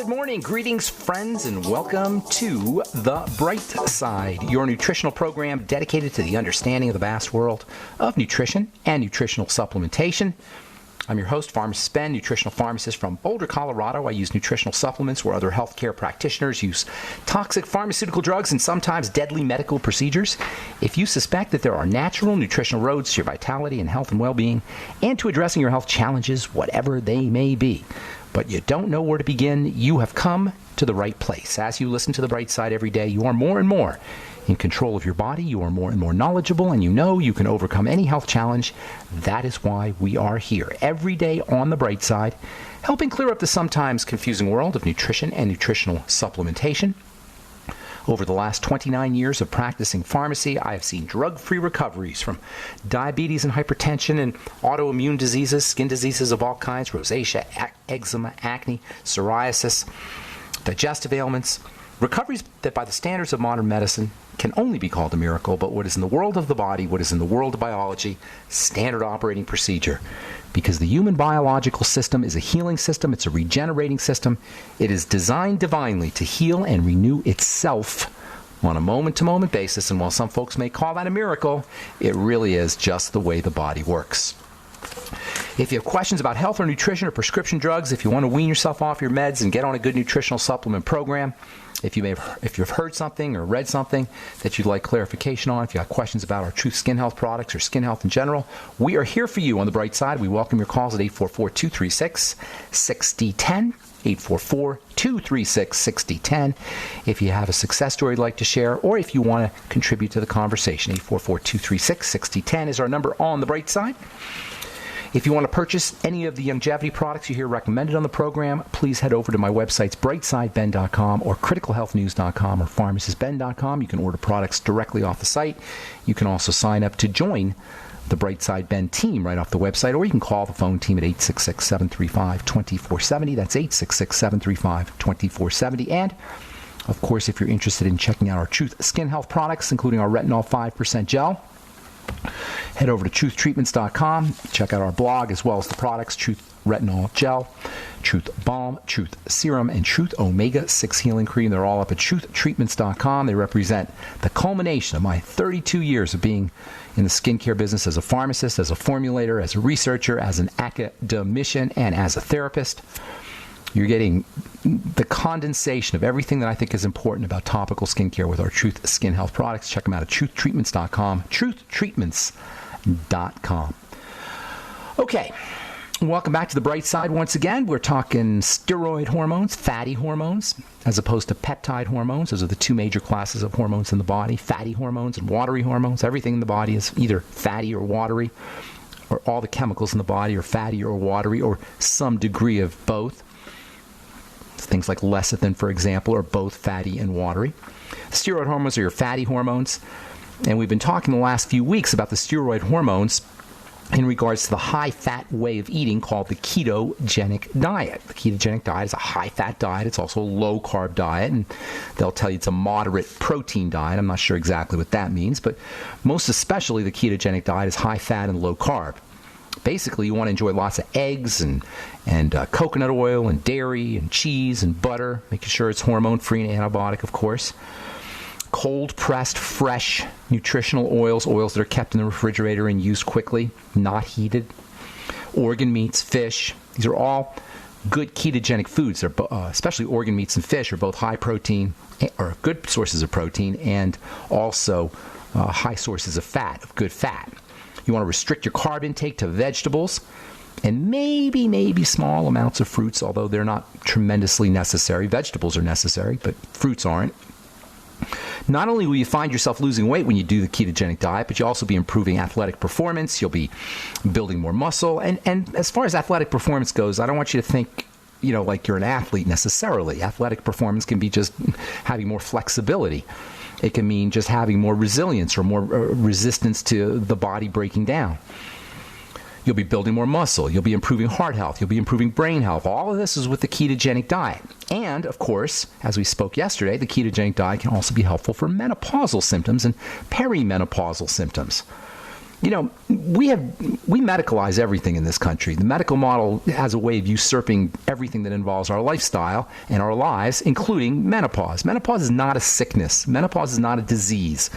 Good morning, greetings, friends, and welcome to The Bright Side, your nutritional program dedicated to the understanding of the vast world of nutrition and nutritional supplementation. I'm your host, Pharmacist Ben, nutritional pharmacist from Boulder, Colorado. I use nutritional supplements where other healthcare practitioners use toxic pharmaceutical drugs and sometimes deadly medical procedures. If you suspect that there are natural nutritional roads to your vitality and health and well-being and to addressing your health challenges, whatever they may be, but you don't know where to begin, you have come to the right place. As you listen to The Bright Side every day, you are more and more in control of your body, you are more and more knowledgeable, and you know you can overcome any health challenge. That is why we are here every day on The Bright Side, helping clear up the sometimes confusing world of nutrition and nutritional supplementation. Over the last 29 years of practicing pharmacy, I have seen drug-free recoveries from diabetes and hypertension and autoimmune diseases, skin diseases of all kinds, rosacea, eczema, acne, psoriasis, digestive ailments, recoveries that by the standards of modern medicine can only be called a miracle, but what is in the world of the body, what is in the world of biology, standard operating procedure. Because the human biological system is a healing system, it's a regenerating system. It is designed divinely to heal and renew itself on a moment-to-moment basis, and while some folks may call that a miracle, it really is just the way the body works. If you have questions about health or nutrition or prescription drugs, if you want to wean yourself off your meds and get on a good nutritional supplement program, if you've heard something or read something that you'd like clarification on, if you have questions about our Truth Skin Health products or skin health in general, we are here for you on The Bright Side. We welcome your calls at 844-236-6010, 844-236-6010. If you have a success story you'd like to share, or if you want to contribute to the conversation, 844-236-6010 is our number on The Bright Side. If you want to purchase any of the longevity products you hear recommended on the program, please head over to my websites, brightsideben.com or criticalhealthnews.com or pharmacistben.com. You can order products directly off the site. You can also sign up to join the Brightside Ben team right off the website, or you can call the phone team at 866-735-2470. That's 866-735-2470. And, of course, if you're interested in checking out our Truth Skin Health products, including our Retinol 5% gel, head over to truthtreatments.com. Check out our blog as well as the products, Truth Retinol Gel, Truth Balm, Truth Serum, and Truth Omega-6 Healing Cream. They're all up at truthtreatments.com. They represent the culmination of my 32 years of being in the skincare business as a pharmacist, as a formulator, as a researcher, as an academician, and as a therapist. You're getting the condensation of everything that I think is important about topical skincare with our Truth Skin Health products. Check them out at truthtreatments.com, truthtreatments.com. Okay, welcome back to The Bright Side once again. We're talking steroid hormones, fatty hormones, as opposed to peptide hormones. Those are the two major classes of hormones in the body, fatty hormones and watery hormones. Everything in the body is either fatty or watery, or all the chemicals in the body are fatty or watery, or some degree of both. Things like lecithin, for example, are both fatty and watery. The steroid hormones are your fatty hormones. And we've been talking the last few weeks about the steroid hormones in regards to the high-fat way of eating called the ketogenic diet. The ketogenic diet is a high-fat diet. It's also a low-carb diet, and they'll tell you it's a moderate protein diet. I'm not sure exactly what that means, but most especially the ketogenic diet is high-fat and low-carb. Basically, you want to enjoy lots of eggs and coconut oil and dairy and cheese and butter, making sure it's hormone-free and antibiotic, of course. Cold-pressed, fresh nutritional oils that are kept in the refrigerator and used quickly, not heated. Organ meats, fish. These are all good ketogenic foods. They're especially organ meats and fish are both high protein, or good sources of protein, and also high sources of fat, of good fat. You want to restrict your carb intake to vegetables and maybe small amounts of fruits, although they're not tremendously necessary. Vegetables are necessary, but fruits aren't. Not only will you find yourself losing weight when you do the ketogenic diet, but you'll also be improving athletic performance. You'll be building more muscle. And as far as athletic performance goes, I don't want you to think, like you're an athlete necessarily. Athletic performance can be just having more flexibility. It can mean just having more resilience or more resistance to the body breaking down. You'll be building more muscle. You'll be improving heart health. You'll be improving brain health. All of this is with the ketogenic diet. And, of course, as we spoke yesterday, the ketogenic diet can also be helpful for menopausal symptoms and perimenopausal symptoms. we medicalize everything in this country. The medical model has a way of usurping everything that involves our lifestyle and our lives, including menopause. Menopause is not a sickness. Menopause is not a disease.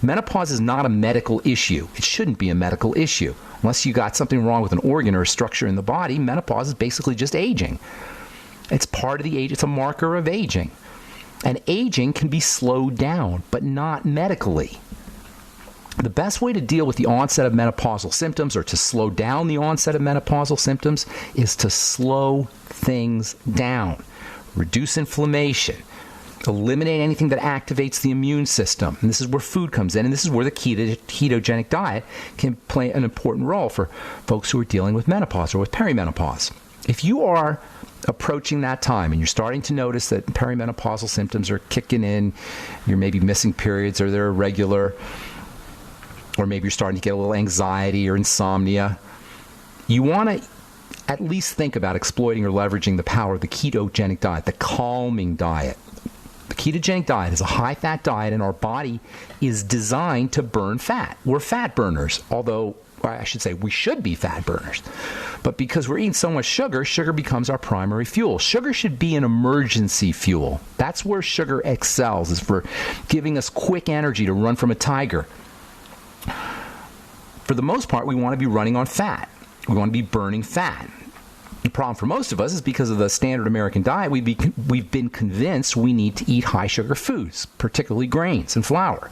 Menopause is not a medical issue. It shouldn't be a medical issue. Unless you got something wrong with an organ or a structure in the body, menopause is basically just aging. It's part of the age. It's a marker of aging. And aging can be slowed down, but not medically. The best way to deal with the onset of menopausal symptoms, or to slow down the onset of menopausal symptoms, is to slow things down. Reduce inflammation. Eliminate anything that activates the immune system. And this is where food comes in, and this is where the ketogenic diet can play an important role for folks who are dealing with menopause or with perimenopause. If you are approaching that time and you're starting to notice that perimenopausal symptoms are kicking in, you're maybe missing periods or they're irregular, or maybe you're starting to get a little anxiety or insomnia, you want to at least think about exploiting or leveraging the power of the ketogenic diet, the calming diet. The ketogenic diet is a high-fat diet, and our body is designed to burn fat. We're fat burners, although I should say we should be fat burners. But because we're eating so much sugar, sugar becomes our primary fuel. Sugar should be an emergency fuel. That's where sugar excels, is for giving us quick energy to run from a tiger. For the most part, we want to be running on fat. We want to be burning fat. The problem for most of us is because of the standard American diet, we've been convinced we need to eat high-sugar foods, particularly grains and flour.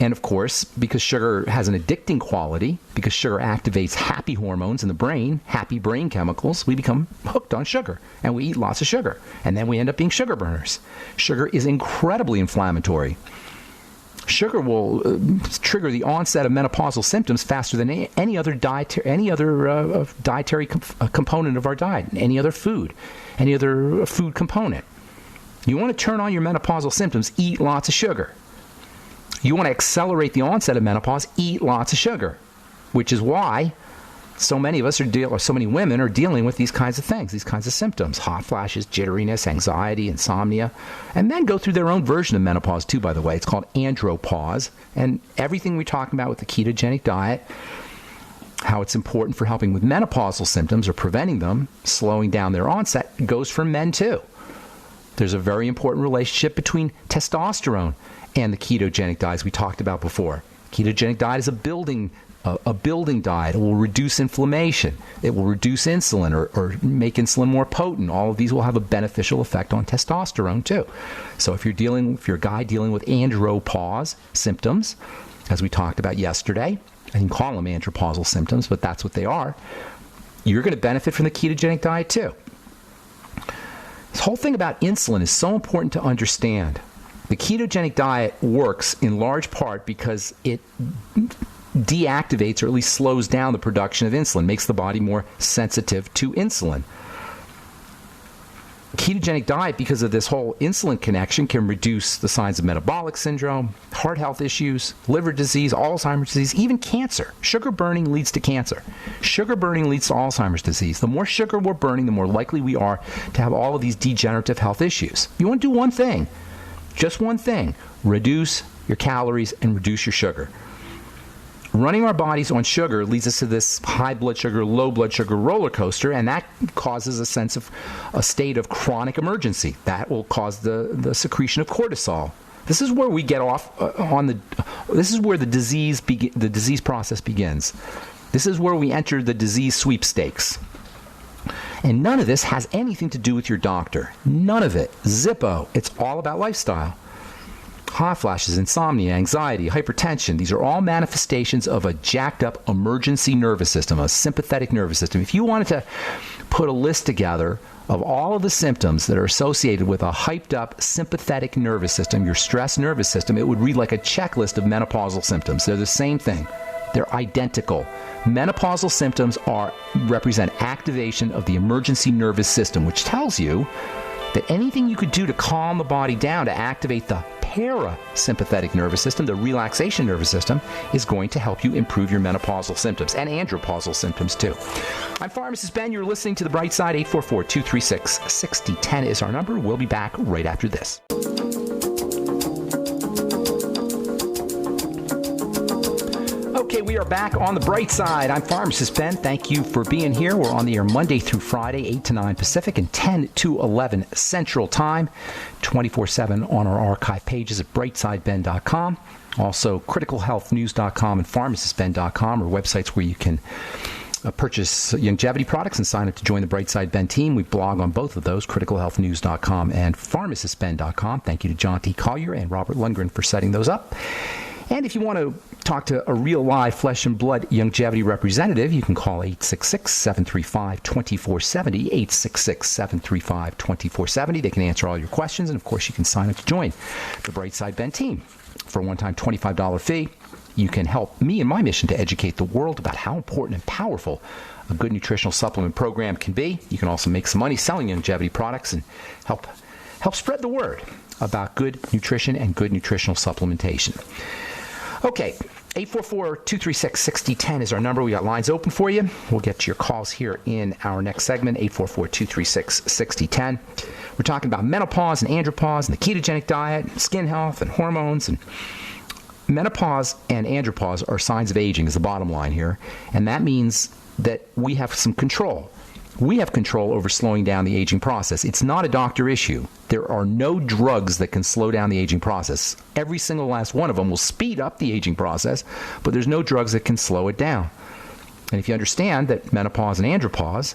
And of course, because sugar has an addicting quality, because sugar activates happy hormones in the brain, happy brain chemicals, we become hooked on sugar, and we eat lots of sugar. And then we end up being sugar burners. Sugar is incredibly inflammatory. Sugar will trigger the onset of menopausal symptoms faster than any other dietary component of our diet, any other food component. You want to turn on your menopausal symptoms, eat lots of sugar. You want to accelerate the onset of menopause, eat lots of sugar, which is why so many of us so many women are dealing with these kinds of things, these kinds of symptoms: hot flashes, jitteriness, anxiety, insomnia, and men go through their own version of menopause too, by the way. It's called Andropause, and everything we're talking about with the ketogenic diet, how it's important for helping with menopausal symptoms or preventing them, slowing down their onset, goes for men too. There's a very important relationship between testosterone and the ketogenic diets we talked about before. Ketogenic diet is a building diet. It will reduce inflammation. It will reduce insulin or make insulin more potent. All of these will have a beneficial effect on testosterone too. So if you're a guy dealing with andropause symptoms, as we talked about yesterday, I can call them andropausal symptoms, but that's what they are, you're going to benefit from the ketogenic diet too. This whole thing about insulin is so important to understand. The ketogenic diet works in large part because it deactivates, or at least slows down, the production of insulin, makes the body more sensitive to insulin. Ketogenic diet, because of this whole insulin connection, can reduce the signs of metabolic syndrome, heart health issues, liver disease, Alzheimer's disease, even cancer. Sugar burning leads to cancer. Sugar burning leads to Alzheimer's disease. The more sugar we're burning, the more likely we are to have all of these degenerative health issues. You want to do one thing, just one thing: reduce your calories and reduce your sugar. Running our bodies on sugar leads us to this high blood sugar, low blood sugar roller coaster, and that causes a state of chronic emergency. That will cause the secretion of cortisol. This is where we get off this is where the disease process begins. This is where we enter the disease sweepstakes. And none of this has anything to do with your doctor. None of it. Zippo. It's all about lifestyle. Hot flashes, insomnia, anxiety, hypertension, these are all manifestations of a jacked up emergency nervous system, a sympathetic nervous system. If you wanted to put a list together of all of the symptoms that are associated with a hyped up sympathetic nervous system, your stress nervous system, it would read like a checklist of menopausal symptoms. They're the same thing. They're identical. Menopausal symptoms represent activation of the emergency nervous system, which tells you that anything you could do to calm the body down, to activate the parasympathetic nervous system, the relaxation nervous system, is going to help you improve your menopausal symptoms and andropausal symptoms too. I'm Pharmacist Ben. You're listening to The Bright Side. 844-236-6010 is our number. We'll be back right after this. Okay, Okay, we are back on the bright side. I'm Pharmacist Ben. Thank you for being here. We're on the air Monday through Friday, 8 to 9 Pacific and 10 to 11 Central Time, 24/7 on our archive pages at brightsideben.com. Also, criticalhealthnews.com and pharmacistben.com are websites where you can purchase longevity products and sign up to join the Brightside Ben team. We blog on both of those, criticalhealthnews.com and pharmacistben.com. Thank you to John T. Collier and Robert Lundgren for setting those up. And if you want to talk to a real live flesh and blood longevity representative, you can call 866-735-2470, 866-735-2470. They can answer all your questions, and of course you can sign up to join the Brightside Ben team. For a one-time $25 fee, you can help me in my mission to educate the world about how important and powerful a good nutritional supplement program can be. You can also make some money selling longevity products and help spread the word about good nutrition and good nutritional supplementation. Okay, 844-236-6010 is our number. We got lines open for you. We'll get to your calls here in our next segment, 844-236-6010. We're talking about menopause and andropause and the ketogenic diet, and skin health and hormones. And menopause and andropause are signs of aging is the bottom line here. And that means that we have some control. We have control over slowing down the aging process. It's not a doctor issue. There are no drugs that can slow down the aging process. Every single last one of them will speed up the aging process, but there's no drugs that can slow it down. And if you understand that menopause and andropause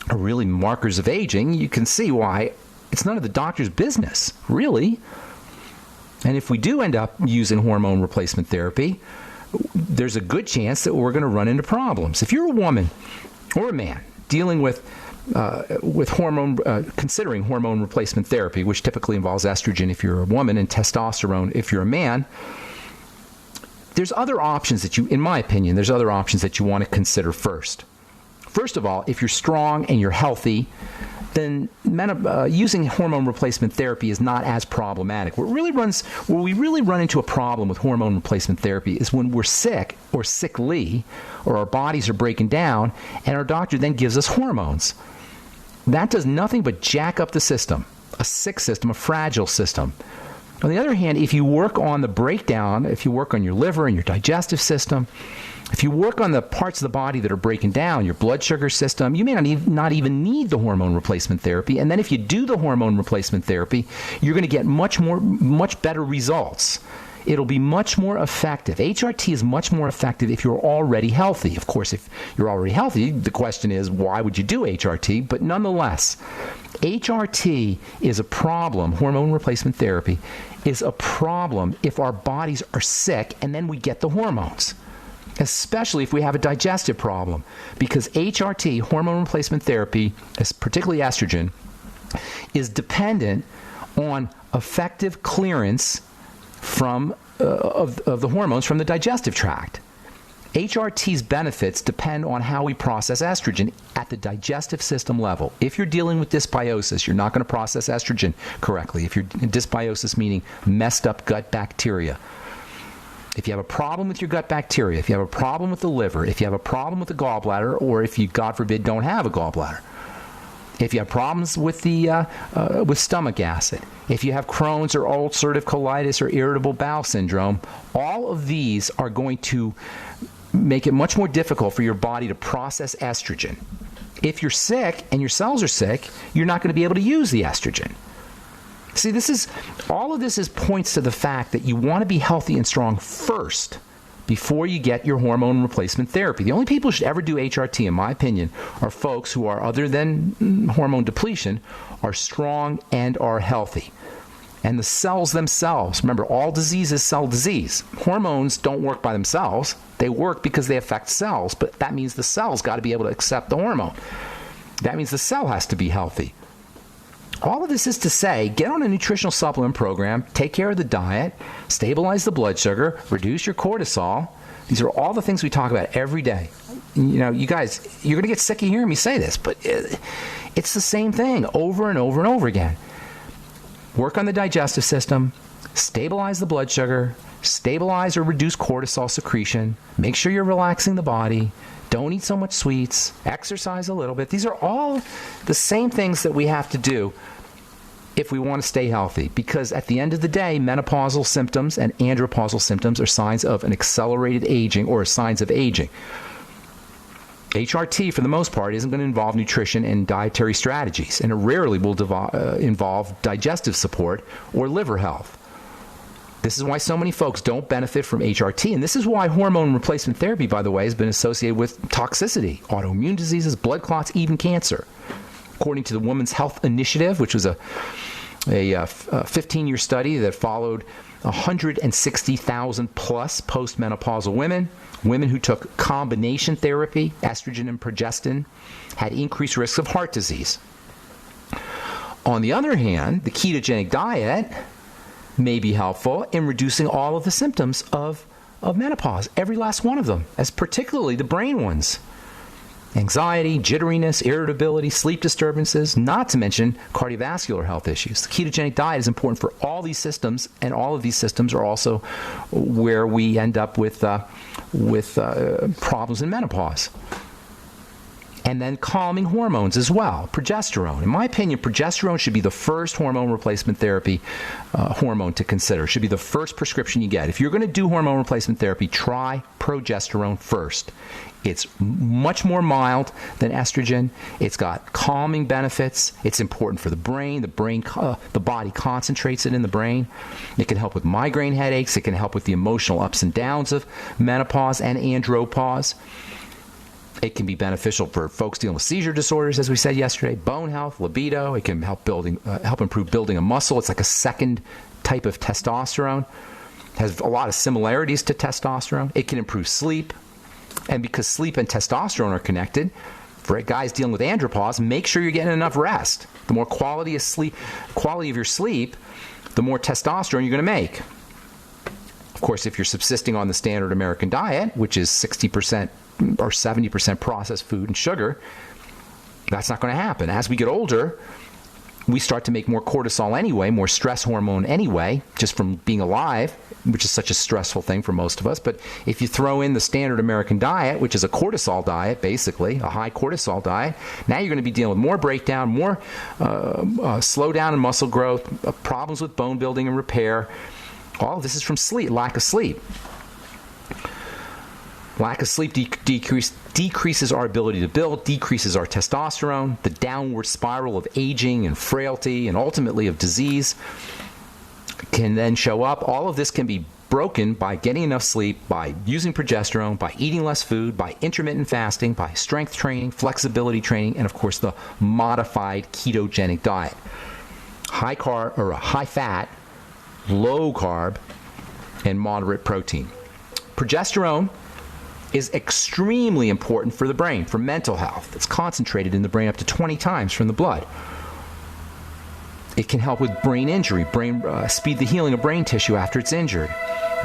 are really markers of aging, you can see why it's none of the doctor's business, really. And if we do end up using hormone replacement therapy, there's a good chance that we're going to run into problems. If you're a woman or a man dealing with hormone, considering hormone replacement therapy, which typically involves estrogen if you're a woman and testosterone if you're a man, there's other options that you, in my opinion, there's other options that you want to consider first. First of all, if you're strong and you're healthy, then using hormone replacement therapy is not as problematic. Where we really run into a problem with hormone replacement therapy is when we're sick or sickly, or our bodies are breaking down, and our doctor then gives us hormones. That does nothing but jack up the system, a sick system, a fragile system. On the other hand, if you work on the breakdown, if you work on your liver and your digestive system, if you work on the parts of the body that are breaking down, your blood sugar system, you may not even need the hormone replacement therapy. And then if you do the hormone replacement therapy, you're going to get much better results. It'll be much more effective. HRT is much more effective if you're already healthy. Of course, if you're already healthy, the question is, why would you do HRT? But nonetheless, HRT is a problem. Hormone replacement therapy is a problem if our bodies are sick and then we get the hormones, especially if we have a digestive problem, because HRT, hormone replacement therapy, particularly estrogen, is dependent on effective clearance of the hormones from the digestive tract. HRT's benefits depend on how we process estrogen at the digestive system level. If you're dealing with dysbiosis, you're not going to process estrogen correctly. If you're dysbiosis, meaning messed up gut bacteria. If you have a problem with your gut bacteria, if you have a problem with the liver, if you have a problem with the gallbladder, or if you, God forbid, don't have a gallbladder, if you have problems with with stomach acid, if you have Crohn's or ulcerative colitis or irritable bowel syndrome, all of these are going to make it much more difficult for your body to process estrogen. If you're sick and your cells are sick, you're not going to be able to use the estrogen. See, all of this points to the fact that you want to be healthy and strong first before you get your hormone replacement therapy. The only people who should ever do HRT, in my opinion, are folks who are, other than hormone depletion, are strong and are healthy. And the cells themselves, remember, all disease is cell disease. Hormones don't work by themselves. They work because they affect cells, but that means the cell's got to be able to accept the hormone. That means the cell has to be healthy. All of this is to say, get on a nutritional supplement program, take care of the diet, stabilize the blood sugar, reduce your cortisol. These are all the things we talk about every day. You know, you guys, you're going to get sick of hearing me say this, but it's the same thing over and over and over again. Work on the digestive system, stabilize the blood sugar, stabilize or reduce cortisol secretion, make sure you're relaxing the body, don't eat so much sweets, exercise a little bit. These are all the same things that we have to do if we want to stay healthy, because at the end of the day, menopausal symptoms and andropausal symptoms are signs of an accelerated aging or signs of aging. HRT, for the most part, isn't going to involve nutrition and dietary strategies, and it rarely will involve digestive support or liver health. This is why so many folks don't benefit from HRT, and this is why hormone replacement therapy, by the way, has been associated with toxicity, autoimmune diseases, blood clots, even cancer. According to the Women's Health Initiative, which was a 15-year study that followed 160,000 plus postmenopausal women who took combination therapy, estrogen and progestin, had increased risks of heart disease. On the other hand, the ketogenic diet may be helpful in reducing all of the symptoms of menopause, every last one of them, as particularly the brain ones. Anxiety, jitteriness, irritability, sleep disturbances, not to mention cardiovascular health issues. The ketogenic diet is important for all these systems, and all of these systems are also where we end up with problems in menopause. And then calming hormones as well. Progesterone. In my opinion, progesterone should be the first hormone replacement therapy hormone to consider. It should be the first prescription you get. If you're going to do hormone replacement therapy, try progesterone first. It's much more mild than estrogen. It's got calming benefits. It's important for the brain. The body concentrates it in the brain. It can help with migraine headaches. It can help with the emotional ups and downs of menopause and andropause. It can be beneficial for folks dealing with seizure disorders, as we said yesterday, bone health, libido. It can help improve building a muscle. It's like a second type of testosterone. It has a lot of similarities to testosterone. It can improve sleep. And because sleep and testosterone are connected, for guys dealing with andropause, make sure you're getting enough rest. The more quality of your sleep, the more testosterone you're going to make. Of course, if you're subsisting on the standard American diet, which is 60% or 70% processed food and sugar, that's not going to happen. As we get older, we start to make more cortisol anyway, more stress hormone anyway, just from being alive, which is such a stressful thing for most of us. But if you throw in the standard American diet, which is a cortisol diet, basically, a high cortisol diet, now you're going to be dealing with more breakdown, more slowdown in muscle growth, problems with bone building and repair. All of this is from sleep, lack of sleep. Lack of sleep decreases our ability to build, decreases our testosterone. The downward spiral of aging and frailty and ultimately of disease can then show up. All of this can be broken by getting enough sleep, by using progesterone, by eating less food, by intermittent fasting, by strength training, flexibility training, and of course the modified ketogenic diet. High fat, low carb, and moderate protein. Progesterone is extremely important for the brain, for mental health. It's concentrated in the brain up to 20 times from the blood. It can help with brain injury, speed the healing of brain tissue after it's injured.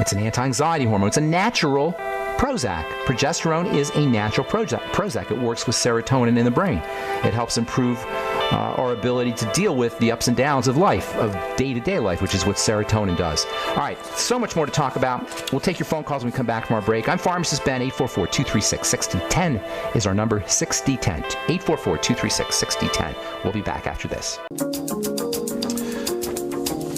It's an anti-anxiety hormone. It's a natural Prozac. Progesterone is a natural Prozac. It works with serotonin in the brain. It helps improve our ability to deal with the ups and downs of life, of day-to-day life, which is what serotonin does. All right, so much more to talk about. We'll take your phone calls when we come back from our break. I'm Pharmacist Ben. 844-236-6010 is our number, 6010. 844-236-6010. We'll be back after this.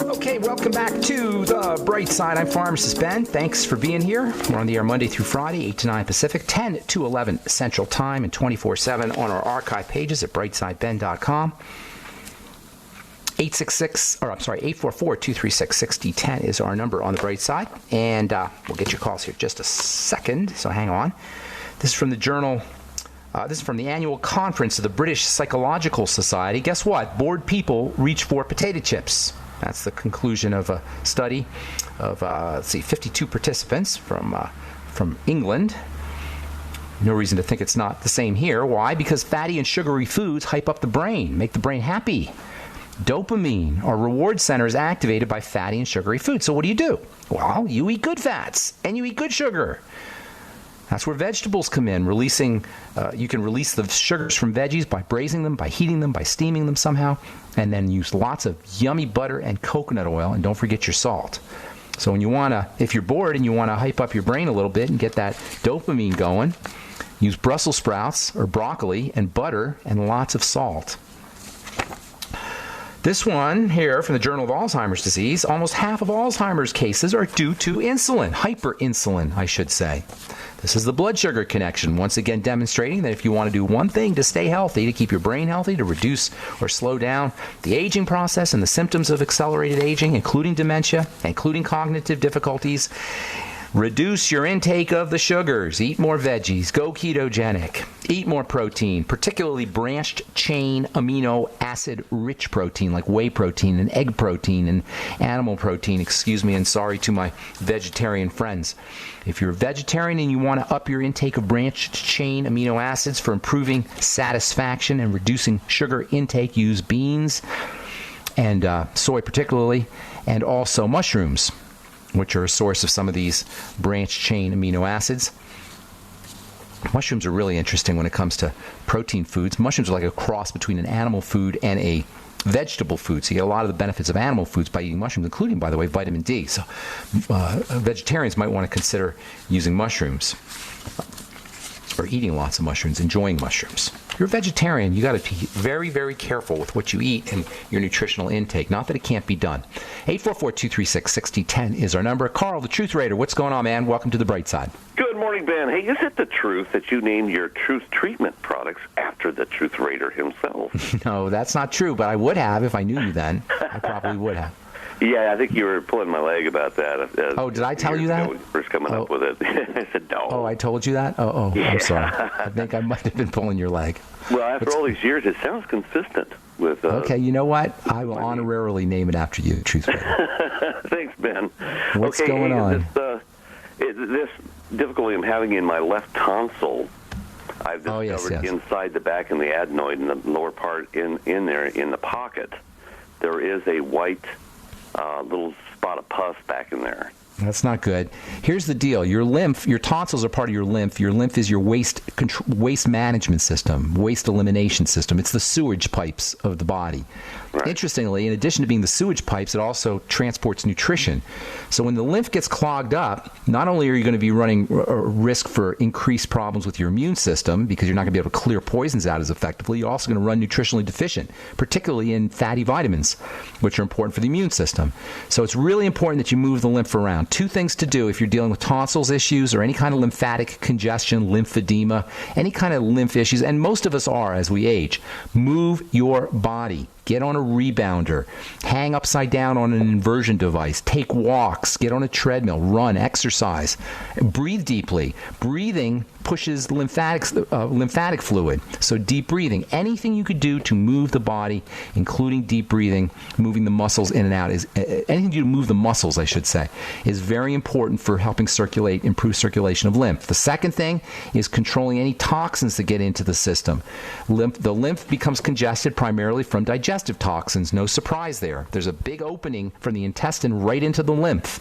Okay, welcome back to The Bright Side. I'm Pharmacist Ben. Thanks for being here. We're on the air Monday through Friday, 8 to 9 Pacific, 10 to 11 Central Time, and 24/7 on our archive pages at brightsideben.com. 844-236-6010 is our number on The Bright Side. And we'll get your calls here in just a second, so hang on. This is from the journal. This is from the annual conference of the British Psychological Society. Guess what? Bored people reach for potato chips. That's the conclusion of a study of 52 participants from England. No reason to think it's not the same here. Why? Because fatty and sugary foods hype up the brain, make the brain happy. Dopamine, our reward center, is activated by fatty and sugary foods. So what do? Well, you eat good fats and you eat good sugar. That's where vegetables come in. You can release the sugars from veggies by braising them, by heating them, by steaming them somehow, and then use lots of yummy butter and coconut oil, and don't forget your salt. So if you're bored and you want to hype up your brain a little bit and get that dopamine going, use Brussels sprouts or broccoli and butter and lots of salt. This one here from the Journal of Alzheimer's Disease, almost half of Alzheimer's cases are due to insulin, hyperinsulin, I should say. This is the blood sugar connection, once again demonstrating that if you want to do one thing to stay healthy, to keep your brain healthy, to reduce or slow down the aging process and the symptoms of accelerated aging, including dementia, including cognitive difficulties, reduce your intake of the sugars, eat more veggies, go ketogenic, eat more protein, particularly branched chain amino acid rich protein like whey protein and egg protein and animal protein, and sorry to my vegetarian friends. If you're a vegetarian and you want to up your intake of branched chain amino acids for improving satisfaction and reducing sugar intake, use beans and soy particularly, and also mushrooms, which are a source of some of these branched chain amino acids. Mushrooms are really interesting when it comes to protein foods. Mushrooms are like a cross between an animal food and a vegetable food. So you get a lot of the benefits of animal foods by eating mushrooms, including, by the way, vitamin D. So vegetarians might want to consider using mushrooms or eating lots of mushrooms, enjoying mushrooms. If you're a vegetarian, you got to be very, very careful with what you eat and your nutritional intake. Not that it can't be done. 844-236-6010 is our number. Carl, the Truth Raider, what's going on, man? Welcome to the bright side. Good morning, Ben. Hey, is it the truth that you named your Truth Treatment products after the Truth Raider himself? No, that's not true, but I would have if I knew you then. I probably would have. Yeah, I think you were pulling my leg about that. Oh, did I tell you that? When you first coming up with it. I said no. Oh, I told you that? Oh, yeah. I'm sorry. I think I might have been pulling your leg. Well, after all these years, it sounds consistent with... okay, you know what? I will honorarily name it after you, Truth Raider. Thanks, Ben. What's going on? This difficulty I'm having in my left tonsil, I've discovered inside the back and the adenoid in the lower part in there, in the pocket, there is a white... little spot of pus back in there. That's not good. Here's the deal. Your tonsils are part of your lymph. Your lymph is your waste management system, waste elimination system. It's the sewage pipes of the body. Right. Interestingly, in addition to being the sewage pipes, it also transports nutrition. So when the lymph gets clogged up, not only are you going to be running a risk for increased problems with your immune system because you're not going to be able to clear poisons out as effectively, you're also going to run nutritionally deficient, particularly in fatty vitamins, which are important for the immune system. So it's really important that you move the lymph around. Two things to do if you're dealing with tonsils issues or any kind of lymphatic congestion, lymphedema, any kind of lymph issues, and most of us are as we age. Move your body. Get on a rebounder, hang upside down on an inversion device, take walks, get on a treadmill, run, exercise, breathe deeply. Breathing pushes lymphatic fluid, so deep breathing. Anything you could do to move the body, including deep breathing, moving the muscles in and out, anything you do to move the muscles, I should say, is very important for helping improve circulation of lymph. The second thing is controlling any toxins that get into the system. The lymph becomes congested primarily from digestive toxins. No surprise there. There's a big opening from the intestine right into the lymph.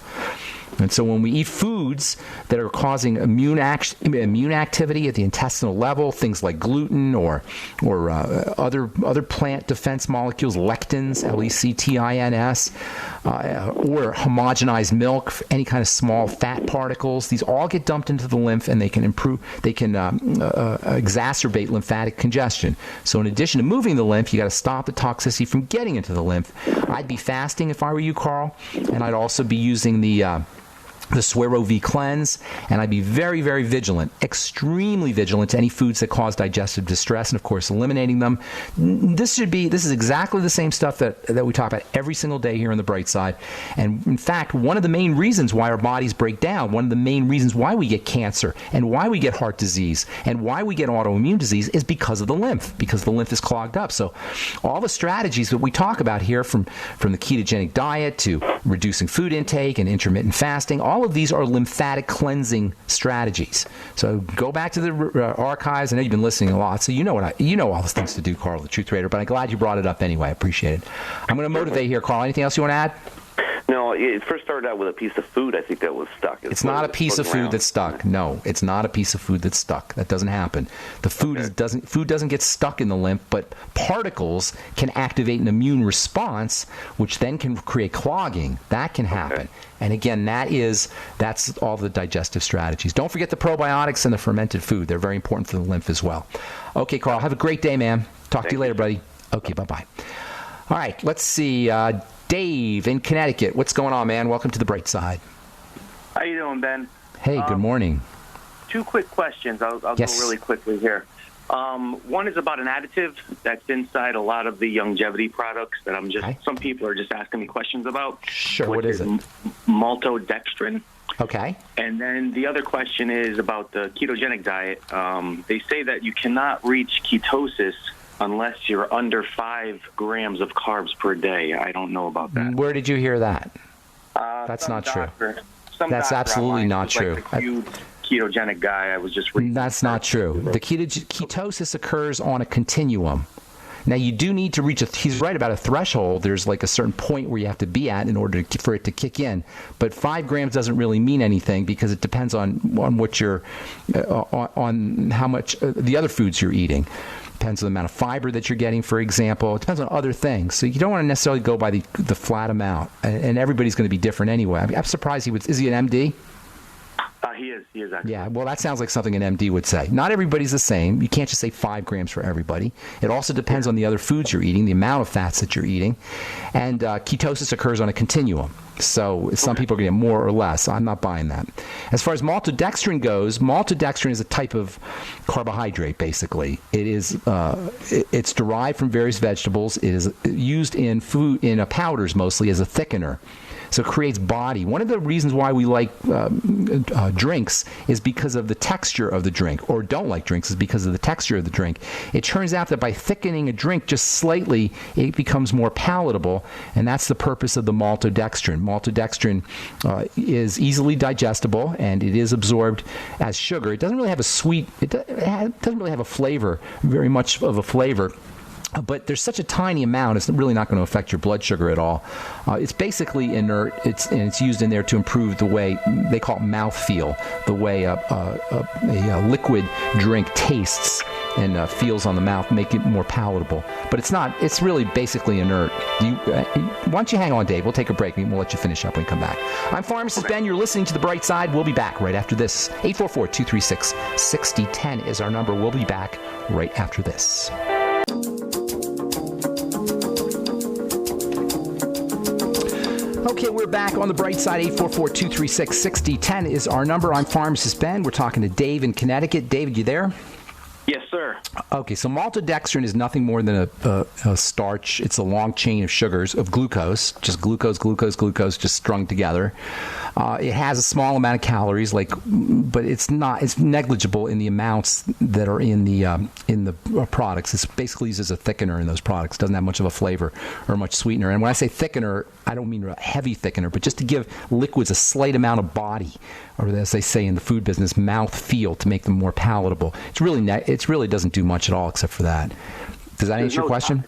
And so when we eat foods that are causing immune activity at the intestinal level, things like gluten or other plant defense molecules, lectins, lectins, or homogenized milk, any kind of small fat particles, these all get dumped into the lymph and they can exacerbate lymphatic congestion. So in addition to moving the lymph, you got to stop the toxicity from getting into the lymph. I'd be fasting if I were you, Carl, and I'd also be using the Suero V cleanse, and I'd be very, very vigilant, extremely vigilant to any foods that cause digestive distress, and of course eliminating them. This is exactly the same stuff that we talk about every single day here on the Bright Side. And in fact, one of the main reasons why our bodies break down, one of the main reasons why we get cancer and why we get heart disease and why we get autoimmune disease is because of the lymph, because the lymph is clogged up. So all the strategies that we talk about here, from the ketogenic diet to reducing food intake and intermittent fasting, all of these are lymphatic cleansing strategies. So go back to the archives. I know you've been listening a lot, so you know all the things to do, Carl, the Truth Raider, but I'm glad you brought it up anyway. I appreciate it. I'm going to motivate here, Carl. Anything else you want to add? No, it first started out with a piece of food, I think, that was stuck. It's not a piece of food that's stuck. No, it's not a piece of food that's stuck. That doesn't happen. The food doesn't get stuck in the lymph, but particles can activate an immune response, which then can create clogging. That can happen. Okay. And again, that's all the digestive strategies. Don't forget the probiotics and the fermented food. They're very important for the lymph as well. Okay, Carl, have a great day, man. Talk to you later, buddy. Okay, bye-bye. All right, let's see. Dave in Connecticut. What's going on, man? Welcome to the bright side. How you doing, Ben? Hey, good morning. 2 quick questions. I'll go really quickly here. One is about an additive that's inside a lot of the longevity products that some people are just asking me questions about. Sure, what is it? Maltodextrin. Okay. And then the other question is about the ketogenic diet. They say that you cannot reach ketosis unless you're under 5 grams of carbs per day. I don't know about that. Where did you hear that? That's not true. That's absolutely not true. Like the huge ketogenic guy, I was just reading. That's not true. The ketosis occurs on a continuum. Now, you do need to reach he's right about a threshold. There's like a certain point where you have to be at in order for it to kick in. But 5 grams doesn't really mean anything because it depends on what you're, on how much the other foods you're eating. Depends on the amount of fiber that you're getting, for example. It depends on other things. So you don't want to necessarily go by the flat amount. And everybody's going to be different anyway. I mean, I'm surprised is he an MD? He is actually. Yeah, well, that sounds like something an MD would say. Not everybody's the same. You can't just say 5 grams for everybody. It also depends on the other foods you're eating, the amount of fats that you're eating. And ketosis occurs on a continuum. So some people are going to get more or less. I'm not buying that. As far as maltodextrin goes, maltodextrin is a type of carbohydrate, basically. It is it's derived from various vegetables. It is used in food, in powders mostly, as a thickener. So it creates body. One of the reasons why we like drinks is because of the texture of the drink, or don't like drinks is because of the texture of the drink. It turns out that by thickening a drink just slightly, it becomes more palatable, and that's the purpose of the maltodextrin. Maltodextrin is easily digestible, and it is absorbed as sugar. It doesn't really have a sweet, it doesn't really have a flavor, very much of a flavor. But there's such a tiny amount, it's really not going to affect your blood sugar at all. It's basically inert, and it's used in there to improve the way, they call it mouthfeel, the way a liquid drink tastes and feels on the mouth, make it more palatable. But it's not, it's really basically inert. Why don't you hang on, Dave? We'll take a break, and we'll let you finish up when we come back. I'm Pharmacist Ben. You're listening to The Bright Side. We'll be back right after this. 844-236-6010 is our number. We'll be back right after this. Okay, we're back on The Bright Side. 844-236-6010 is our number. I'm Pharmacist Ben. We're talking to Dave in Connecticut. David, you there? Yes, sir. Okay, so maltodextrin is nothing more than a starch. It's a long chain of sugars, of glucose, just glucose, just strung together. It has a small amount of calories, but it's negligible in the amounts that are in the products. It's basically used as a thickener in those products. It doesn't have much of a flavor or much sweetener. And when I say thickener, I don't mean a heavy thickener, but just to give liquids a slight amount of body, or as they say in the food business, mouth feel, to make them more palatable. It really doesn't do much at all except for that. Does that answer your question?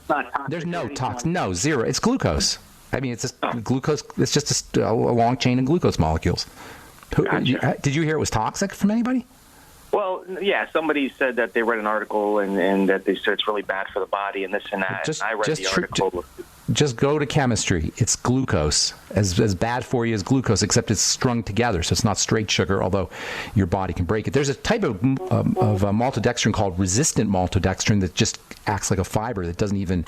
There's no tox. No, zero. It's glucose. I mean, it's just glucose. It's just a long chain of glucose molecules. Gotcha. Did you hear it was toxic from anybody? Well, yeah, somebody said that they read an article and that they said it's really bad for the body and this and that. And I read the article. Just go to chemistry. It's glucose. As bad for you as glucose, except it's strung together, so it's not straight sugar, although your body can break it. There's a type of maltodextrin called resistant maltodextrin that just acts like a fiber that doesn't even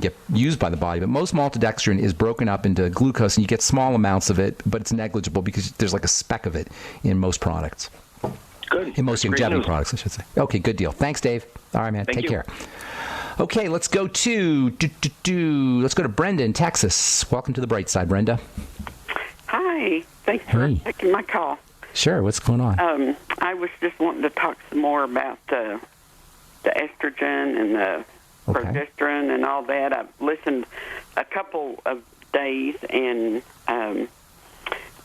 get used by the body. But most maltodextrin is broken up into glucose, and you get small amounts of it, but it's negligible because there's like a speck of it in most products. Good. In most longevity products, I should say. Okay, good deal. Thanks, Dave. All right, man. Take care. Okay, let's go to Brenda in Texas. Welcome to The Bright Side, Brenda. Hi. Thanks for taking my call. Sure. What's going on? I was just wanting to talk some more about the estrogen and the progesterone and all that. I've listened a couple of days, and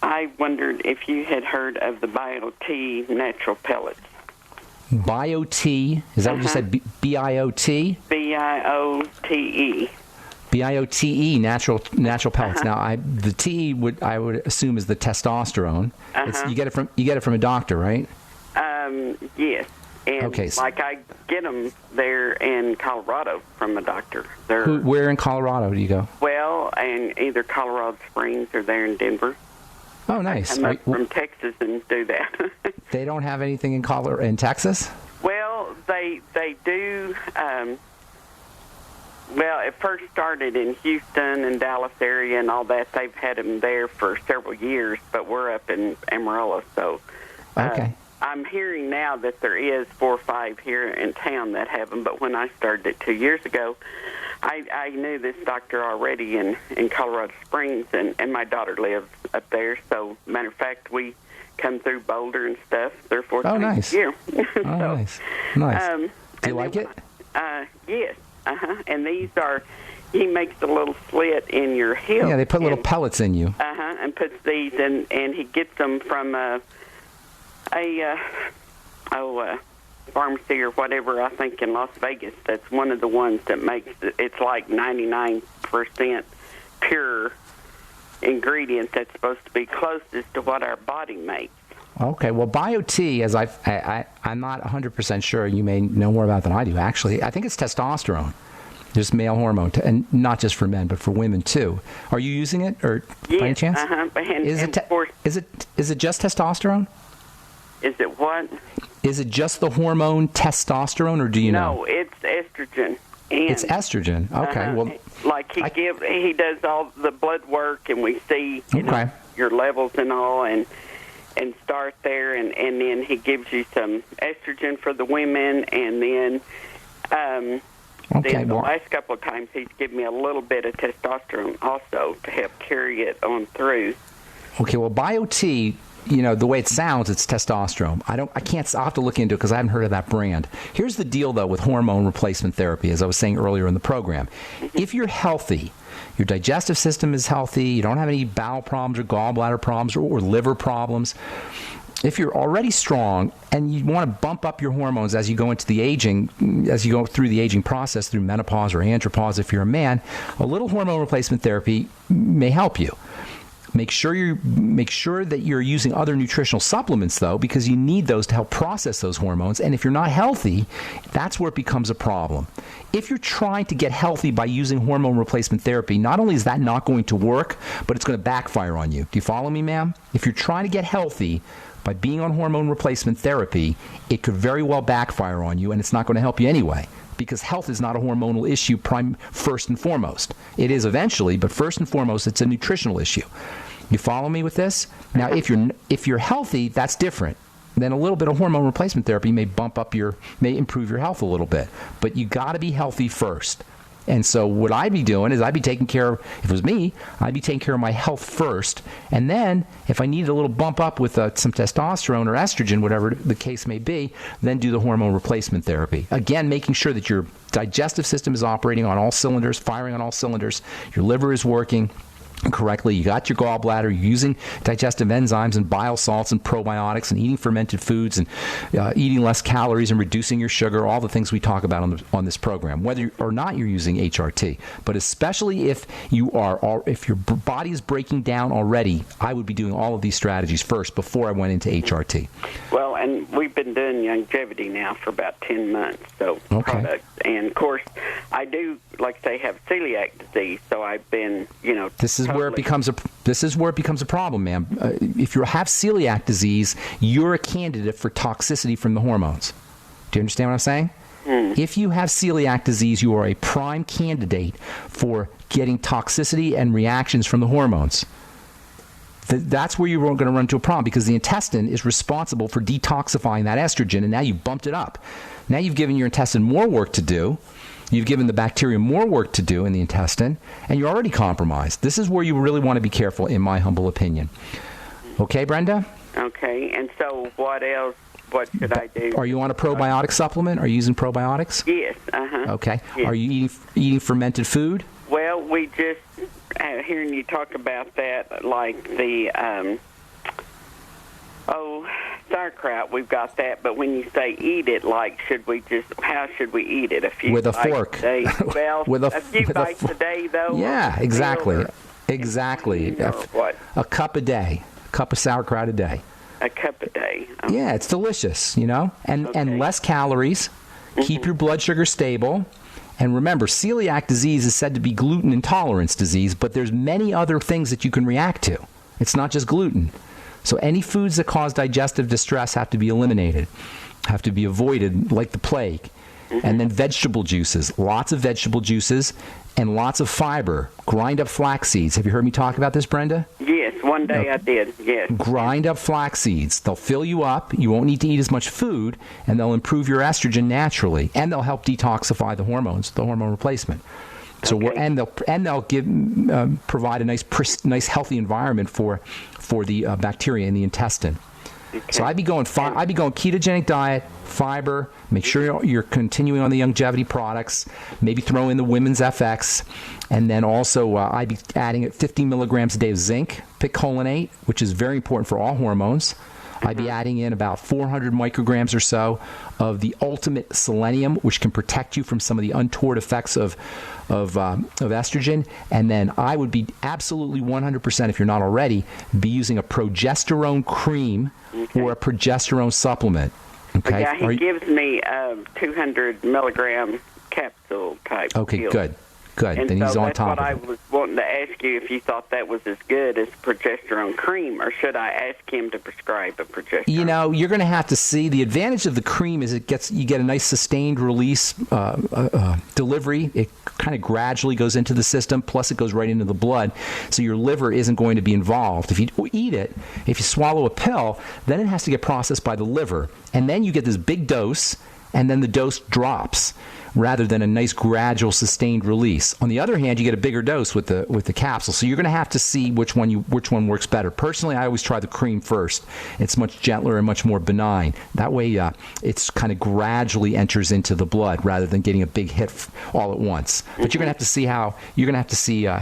I wondered if you had heard of the Bio-T natural pellets. Bio-T, is that what you said? B-I-O-T? B-I-O-T-E. B-I-O-T-E, natural pellets. Now, the T I would assume is the testosterone. You get it from a doctor, right? Yes. And I get them there in Colorado from a doctor. Where in Colorado do you go? Well, in either Colorado Springs or there in Denver. Oh, nice. I come up from Texas and do that. They don't have anything in Texas? Well, they do. Well, it first started in Houston and Dallas area and all that. They've had them there for several years, but we're up in Amarillo, so okay. I'm hearing now that there is 4 or 5 here in town that have them, but when I started it 2 years ago, I knew this doctor already in Colorado Springs, and my daughter lives up there. So, matter of fact, we come through Boulder and stuff 3 or 4 times a year. Nice. Do you like it? Yes. And these are, he makes a little slit in your hip. Yeah, they put little pellets in you. And puts these in, and he gets them from a pharmacy or whatever, I think in Las Vegas. That's one of the ones that makes it's like 99% pure ingredient that's supposed to be closest to what our body makes. Okay, well, BioT, as I'm not 100% sure, you may know more about than I do, actually. I think it's testosterone, just male hormone, and not just for men, but for women, too. Are you using it, or by any chance? Is it just testosterone? Is it what? Is it just the hormone testosterone, or do you know? No, it's estrogen. It's estrogen. Okay, well, like he does all the blood work, and we see your levels and all, and start there, and then he gives you some estrogen for the women, and then the last couple of times he's given me a little bit of testosterone also to help carry it on through. Okay, well, BioT, the way it sounds, it's testosterone. I'll have to look into it because I haven't heard of that brand. Here's the deal, though, with hormone replacement therapy, as I was saying earlier in the program. If you're healthy, your digestive system is healthy, you don't have any bowel problems or gallbladder problems or liver problems, if you're already strong and you want to bump up your hormones as you go through the aging process, through menopause or andropause if you're a man, a little hormone replacement therapy may help you. Make sure that you're using other nutritional supplements, though, because you need those to help process those hormones. And if you're not healthy, that's where it becomes a problem. If you're trying to get healthy by using hormone replacement therapy, not only is that not going to work, but it's going to backfire on you. Do you follow me, ma'am? If you're trying to get healthy by being on hormone replacement therapy, it could very well backfire on you, and it's not going to help you anyway. Because health is not a hormonal issue first and foremost. It is eventually, but first and foremost, it's a nutritional issue. You follow me with this? Now, if you're healthy, that's different. Then a little bit of hormone replacement therapy may improve your health a little bit. But you got to be healthy first. And so what I'd be doing is I'd be taking care of, if it was me, I'd be taking care of my health first. And then if I needed a little bump up with some testosterone or estrogen, whatever the case may be, then do the hormone replacement therapy. Again, making sure that your digestive system is operating on all cylinders, firing on all cylinders, your liver is working correctly, you got your gallbladder, you're using digestive enzymes and bile salts and probiotics and eating fermented foods and eating less calories and reducing your sugar, all the things we talk about on this program, whether or not you're using HRT. But especially if your body is breaking down already, I would be doing all of these strategies first before I went into HRT. Well, and we've been doing longevity now for about 10 months, so products. And, of course, I do, like they have celiac disease, so I've been, This is where it becomes a problem, ma'am. If you have celiac disease, you're a candidate for toxicity from the hormones. Do you understand what I'm saying? If you have celiac disease, you are a prime candidate for getting toxicity and reactions from the hormones. That's where you're going to run into a problem, because the intestine is responsible for detoxifying that estrogen, and now you bumped it up. Now you've given your intestine more work to do. You've given the bacteria more work to do in the intestine, and you're already compromised. This is where you really want to be careful, in my humble opinion. Okay, Brenda? Okay, and so what else? What should I do? Are you on a probiotic supplement? Are you using probiotics? Yes, Okay. Yes. Are you eating fermented food? Well, we just, hearing you talk about that, like the, sauerkraut, we've got that, but when you say eat it, like, how should we eat it? A few with a bites fork. A day? Well, a few bites a day, though? Yeah, exactly. Exactly. What? A cup a day. A cup of sauerkraut a day. A cup a day. Okay. Yeah, it's delicious, and less calories. Keep your blood sugar stable. And remember, celiac disease is said to be gluten intolerance disease, but there's many other things that you can react to. It's not just gluten. So any foods that cause digestive distress have to be eliminated, have to be avoided like the plague. And then vegetable juices, lots of vegetable juices and lots of fiber. Grind up flax seeds. Have you heard me talk about this, Brenda? Yes, one day I did, yes. Grind up flax seeds. They'll fill you up. You won't need to eat as much food, and they'll improve your estrogen naturally, and they'll help detoxify the hormones, the hormone replacement. So they'll provide a nice healthy environment for the bacteria in the intestine. Okay. So I'd be going ketogenic diet, fiber. Make sure you're continuing on the longevity products. Maybe throw in the Women's FX, and then also I'd be adding 50 milligrams a day of zinc, picolinate, which is very important for all hormones. I'd be adding in about 400 micrograms or so of the ultimate selenium, which can protect you from some of the untoward effects of estrogen. And then I would be absolutely 100%, if you're not already, be using a progesterone cream or a progesterone supplement. Okay. Yeah, he gives me 200 milligram capsule type. Okay, deal. Good. And then he's on top of it. I was wanting to ask you if you thought that was as good as progesterone cream, or should I ask him to prescribe a progesterone? You know, you're going to have to see. The advantage of the cream is you get a nice sustained release delivery. It kind of gradually goes into the system, plus it goes right into the blood, so your liver isn't going to be involved. If you eat it, if you swallow a pill, then it has to get processed by the liver, and then you get this big dose, and then the dose drops, rather than a nice gradual sustained release. On the other hand, you get a bigger dose with the capsule. So you're going to have to see which one works better. Personally, I always try the cream first. It's much gentler and much more benign. That way, it's kind of gradually enters into the blood rather than getting a big hit all at once. But you're going to have to see how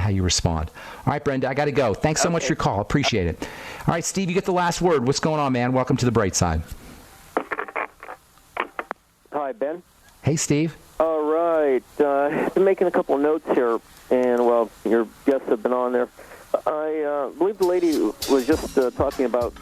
you respond. All right, Brenda, I got to go. Thanks so much for your call. Appreciate it. All right, Steve, you get the last word. What's going on, man? Welcome to the bright side. Hi, Ben. Hey, Steve. All right. I've been making a couple of notes here, and, well, your guests have been on there. I believe the lady was just talking about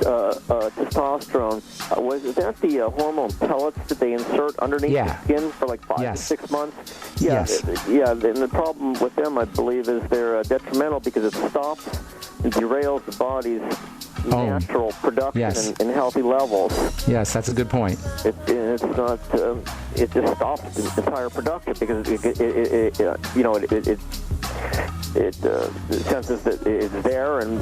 testosterone. Was that the hormone pellets that they insert underneath the skin for like 5 to 6 months? Yeah, yeah. And the problem with them, I believe, is they're detrimental because it stops and derails the body's natural production in healthy levels. Yes, that's a good point. It's not. It just stops the entire production because it senses that it's there and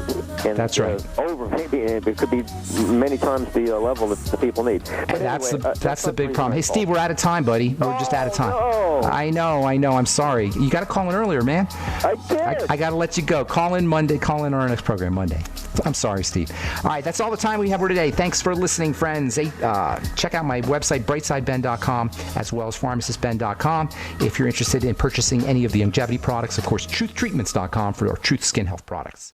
that's right. Over. Maybe it could be many times the level that the people need. But that's anyway, that's the big problem. Hey, Steve, we're out of time, buddy. We're just out of time. No. I know. I'm sorry. You got to call in earlier, man. I did. I got to let you go. Call in Monday. Call in our next program Monday. I'm sorry, Steve. All right, that's all the time we have for today. Thanks for listening, friends. Check out my website, brightsideben.com, as well as pharmacistben.com. If you're interested in purchasing any of the longevity products, of course, truthtreatments.com for our Truth Skin Health products.